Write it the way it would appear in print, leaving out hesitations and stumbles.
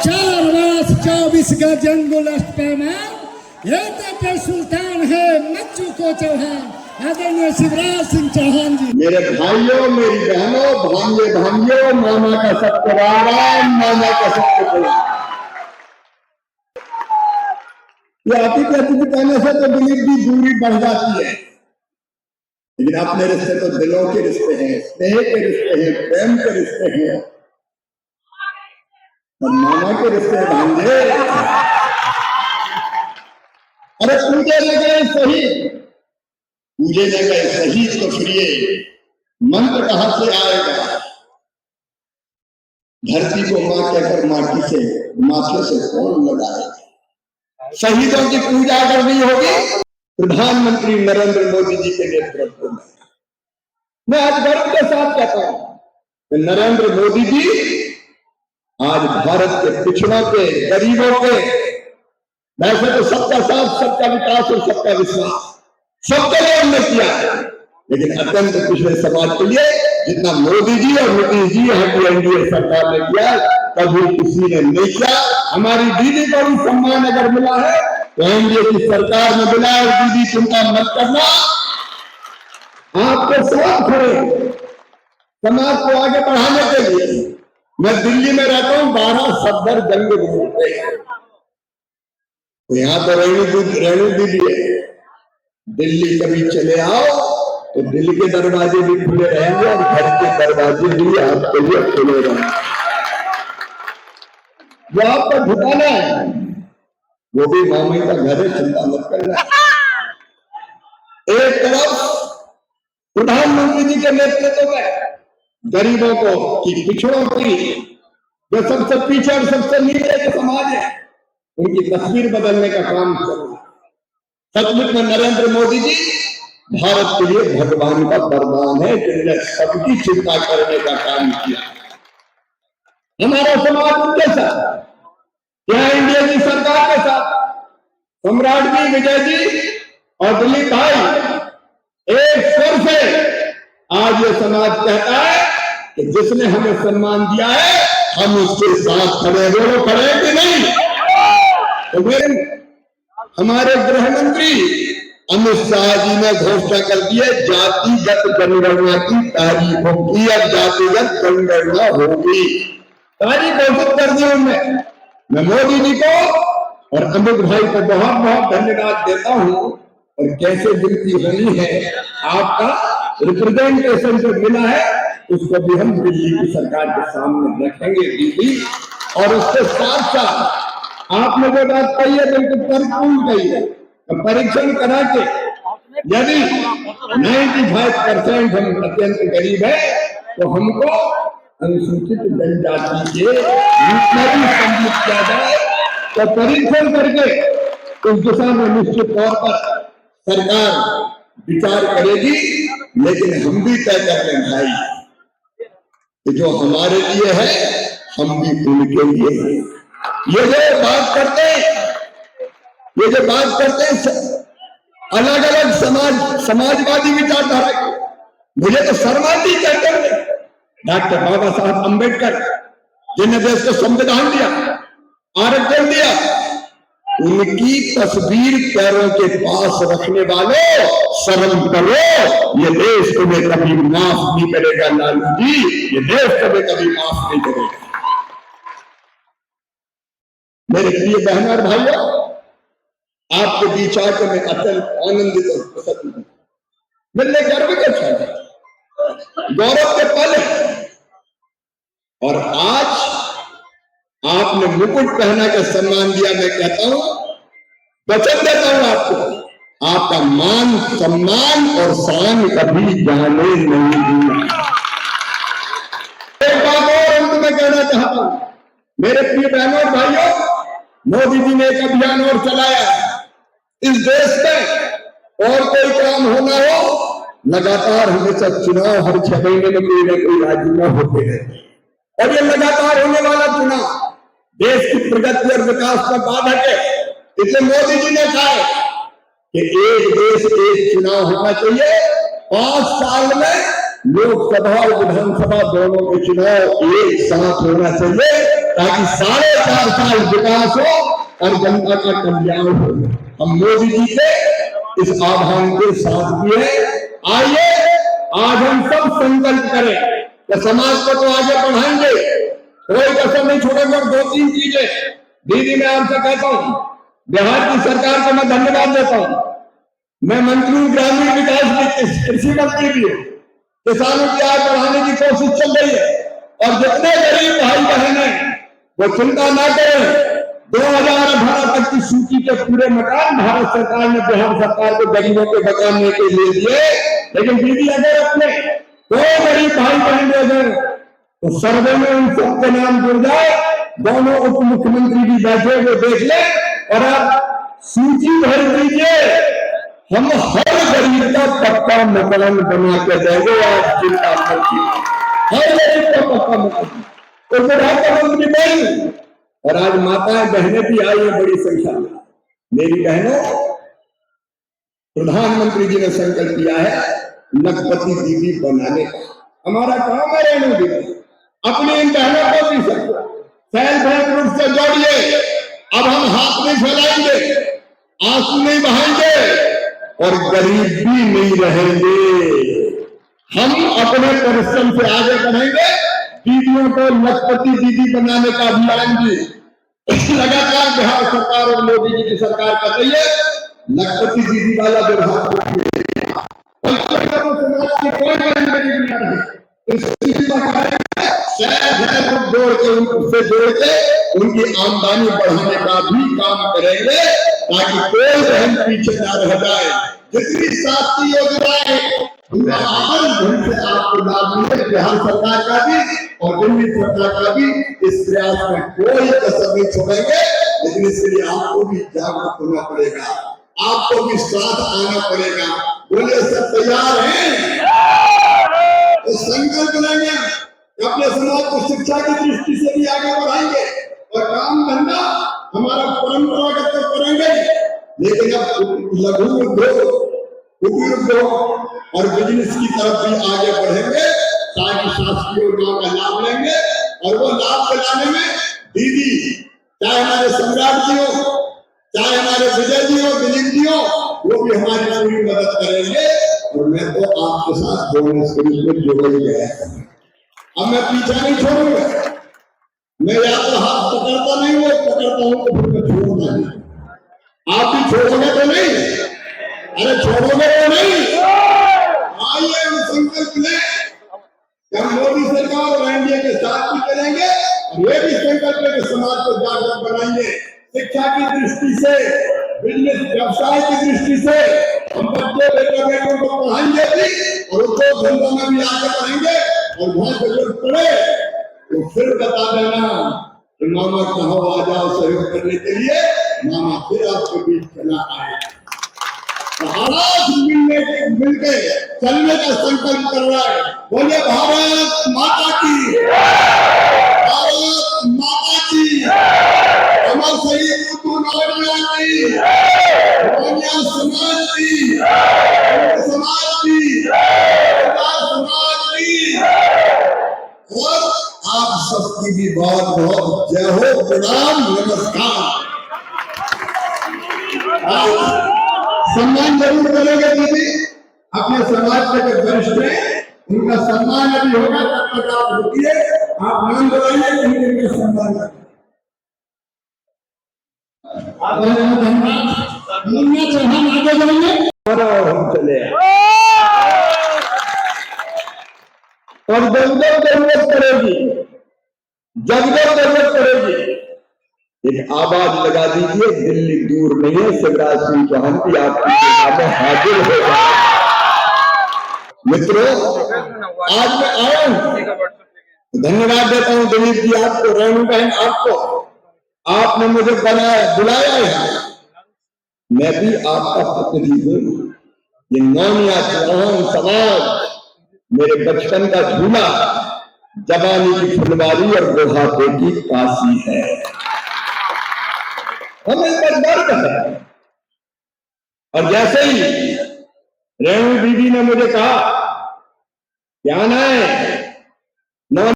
4 वर्ष 24 गज अंगुलस्त पैमान, ये पे सुल्तान है मच्चू को चौहान आदरणीय शिवराज सिंह चौहान जी। मेरे भाइयों, मेरी बहनों, भांजे भांजियों, मामा का सबको राम, मामा का सबको प्रणाम। ये अतिथि कहने से तो दिलीप की दूरी बढ़ जाती है, लेकिन अपने रिश्ते तो दिलों के रिश्ते हैं, स्नेह के रिश्ते हैं, प्रेम के रिश्ते हैं, और मामा के रिश्ते भांजे। अरे पूजे लगे सही, पूजे लगे सही तो फिर ये मंत्र कहां से आएगा? धरती को मां कहकर माटी से माथे से कौन लगाएगा? शहीदों की पूजा करनी होगी प्रधानमंत्री नरेंद्र मोदी जी के नेतृत्व में। मैं आज गर्व के साथ कहता हूं कि नरेंद्र मोदी जी आज भारत के पिछड़ों के, गरीबों के, वैसे तो सबका साथ, सबका विकास और सबका विश्वास सबके लिए उन्होंने किया है, लेकिन अत्यंत पिछड़े समाज के लिए जितना मोदी जी और नीतीश जी हमारी एनडीए सरकार ने किया कभी किसी ने नहीं किया। हमारी दीदी को भी सम्मान अगर मिला है तो एनडीए की सरकार में मिला है। दीदी चिंता मत करना, आपके साथ खड़े समाज को आगे बढ़ाने के लिए। मैं दिल्ली में रहता हूं, 12 सफदरजंग रोड पे, तो यहाँ तो रेणु दीदी है। दिल्ली कभी चले आओ तो दिल के दरवाजे भी खुले रहेंगे और घर के दरवाजे भी आपके लिए खुले रहेंगे। जो आपका ठिकाना है वो भी मामी का घर है, चिंता मत करना। एक तरफ प्रधानमंत्री जी के नेतृत्व में गरीबों को की, पिछड़ों की, जो सबसे पीछे और सबसे नीचे के समाज है, उनकी तस्वीर बदलने का काम कर रहा है। सचमुच में नरेंद्र मोदी जी भारत के लिए भगवान का वरदान है, जिन्होंने सबकी चिंता करने का काम किया। हमारा समाज उनके साथ, यहाँ इंडिया की सरकार के साथ, सम्राट जी, विजय जी और दिलीप भाई एक स्वर से आज ये समाज कहता है कि जिसने हमें सम्मान दिया है हम उसके साथ खड़े, वो खड़े कि नहीं? तो हमारे गृह मंत्री अमित शाह जी ने घोषणा कर दी है जातिगत जनगणना की तारीख होगी, अब जातिगत जनगणना होगी, तारीख घोषित कर दी उन्होंने। मैं मोदी जी को और अमित भाई को बहुत बहुत धन्यवाद देता हूं। और कैसे गिनती होनी है, आपका रिप्रेजेंटेशन जो मिला है उसको भी हम दिल्ली की सरकार के सामने रखेंगे दीदी। और उसके साथ साथ आपने जो बात कही है बिल्कुल परिपूर्ण कही है, परीक्षण करा के यदि 95% हम अत्यंत गरीब है तो हमको अनुसूचित जनजाति के रूप में भी सम्मिलित किया जाए, तो परीक्षण करके उस दिशा में निश्चित तौर पर सरकार विचार करेगी। लेकिन हम भी तय कर लें भाई कि जो हमारे लिए है हम भी उनके लिए हैं। ये जो बात करते हैं अलग अलग समाजवादी विचारधारा की, मुझे तो शर्म आती कहते हैं डॉक्टर बाबा साहब अंबेडकर जिन्हें देश को संविधान दिया, आरक्षण दिया, उनकी तस्वीर पैरों के पास रखने वालों शर्म करो, ये देश तुम्हें कभी माफ नहीं करेगा लालू जी, ये देश तुम्हें कभी माफ नहीं करेगा। मेरे प्रिय बहनों और भाइयों, आपके बीच आकर मैं अत्यंत आनंदित और प्रसन्न हूं। मेरे गर्व के क्षण है, गौरव के पल है। और आज आपने मुकुट पहना के सम्मान दिया। मैं कहता हूं, वचन देता हूं आपको, आपका मान सम्मान और शान कभी जाने नहीं दूंगा। एक बात और अंत में कहना चाहता हूं, मेरे प्रिय बहनों और भाइयों, मोदी जी ने एक अभियान और चलाया इस देश में, और कोई काम होना हो, लगातार हमेशा चुनाव हर 6 महीने में कोई ना कोई राज्य में होते हैं, और ये लगातार होने वाला चुनाव देश की प्रगति और विकास का बाधक है। इसलिए मोदी जी ने कहा कि एक देश एक चुनाव होना चाहिए, 5 साल में लोकसभा और विधानसभा दोनों के चुनाव एक साथ होना चाहिए। ताकि 4.5 साल विकास हो और जनता का कल्याण हो। हम मोदी जी के इस आह्वान के साथ भी है। आइए आज हम सब संकल्प करें कि समाज को तो आगे बढ़ाएंगे, कोई कसर नहीं छोड़ेंगे। और 2-3 चीजें दीदी मैं आपसे कहता हूं, बिहार की सरकार को मैं धन्यवाद देता हूं। मैं मंत्री ग्रामीण विकास कृषि मंत्री भी हूं। किसानों की आय बढ़ाने की कोशिश चल रही है और जितने गरीब भाई बहन हैं वो चिंता ना करें। 2018 तक की सूची के पूरे मकान भारत सरकार ने बिहार सरकार को गरीबों के बचाने के लिए दिए। लेकिन दीदी अगर अपने कोई गरीब भाई बहन रह गए तो सर्वे में उन सबके नाम जुड़ जाए। दोनों उप मुख्यमंत्री भी बैठे हुए देख ले और आप सूची भर दीजिए। हम हर गरीब का पक्का मकान बना के देंगे। आज चिंता करती हर गरीब का पक्का मकान तो प्रधानमंत्री बन। और आज माताएं बहनें भी आई है बड़ी संख्या में। मेरी बहनों, प्रधानमंत्री जी ने संकल्प किया है लखपति दीदी बनाने का। हमारा काम है रेणु दीदी अपनी इन बहनों को भी सेल्फ हेल्प ग्रुप से जोड़िए। अब हम हाथ नहीं फैलाएंगे, आंसू नहीं बहाएंगे और गरीब भी नहीं रहेंगे। हम अपने परिश्रम से आगे बढ़ेंगे। दीदियों को लखपति दीदी बनाने का अभियान भी लगातार बिहार सरकार और मोदी जी की सरकार कर रही है। लखपति दीदी वाला व्यवहार कोई जोड़ के उनकी आमदनी बढ़ाने का भी काम करेंगे ताकि कोई बहन पीछे न रह जाए। जितनी शासकीय योजनाएं से आपको लाभ मिले बिहार सरकार का भी और दिल्ली सरकार का भी, इस प्रयास में कोई कसर नहीं छोड़ेंगे। लेकिन इसके लिए आपको भी जागरूक होना पड़ेगा, आपको भी साथ आना पड़ेगा। बोले सब तैयार हैं तो संकल्प लेंगे अपने समाज को शिक्षा की दृष्टि से भी आगे बढ़ाएंगे और काम धंधा हमारा परंपरागत तो करेंगे। लेकिन अब लघु उद्योग, कुटीर उद्योग और बिजनेस की तरफ भी आगे बढ़ेंगे ताकि शासकीय योजनाओं का लाभ लेंगे। और वो लाभ दिलाने में दीदी चाहे हमारे सम्राट जी हो, चाहे हमारे विजय जी हो, दिलीप जी हो, वो भी हमारी पूरी मदद करेंगे। और मैं तो आपके साथ बोनस के रूप में जुड़ ही गया। अब मैं पीछा नहीं छोड़ूंगा। मैं या तो हाथ पकड़ता नहीं हूँ, पकड़ता हूँ तो फिर मैं छोड़ूंगा नहीं। आप भी छोड़ोगे तो नहीं? अरे छोड़ोगे तो नहीं? आइए हम संकल्प लें कि हम मोदी सरकार और एनडीए के साथ भी करेंगे और ये भी संकल्प लें कि समाज को जागरूक बनाएंगे। शिक्षा की दृष्टि से, बिजनेस व्यवसाय की दृष्टि से हम बच्चे बेटा बेटियों को पढ़ाएंगे भी और उनको धंधों में भी आगे बढ़ेंगे। और वहां जरूरत पड़े तो फिर बता देना कि मामा कहो आ जाओ सहयोग करने के लिए। मामा फिर आपके बीच चला आए। हालात मिलके चलने का संकल्प कर रहा है। बोले भारत माता की, भारत माता की, अमर शहीद समाज की, समाज की, समाज की। और आप सबकी भी बहुत बहुत जय हो, प्रणाम, नमस्कार। सम्मान जरूर करेंगे दीदी, अपने समाज के जो वरिष्ठ हैं उनका सम्मान अभी होगा। तब तक आप रुकिए, आप नाम बताइए, उनका सम्मान करें। हम आगे जाएंगे हम चले और जब जरूरत पड़ेगी, जब जरूरत पड़ेगी एक आवाज लगा दीजिए। दिल्ली दूर नहीं है, शिवराज सिंह चौहान भी आपकी सेवा में हाजिर होगा। मित्रों, आज मैं आया हूं, धन्यवाद देता हूं दिलीप जी आपको, रेणु बहन आपको, आपने मुझे बुलाया है। मैं भी आपका प्रतिनिधि हूं। ये नौनिया चौहान समाज मेरे बचपन का झूला, जवानी की फुलवारी और बुढ़ापे की काशी है। हमें इस पर गर्व है। और जैसे ही रेणु दीदी ने मुझे कहा क्या आना है,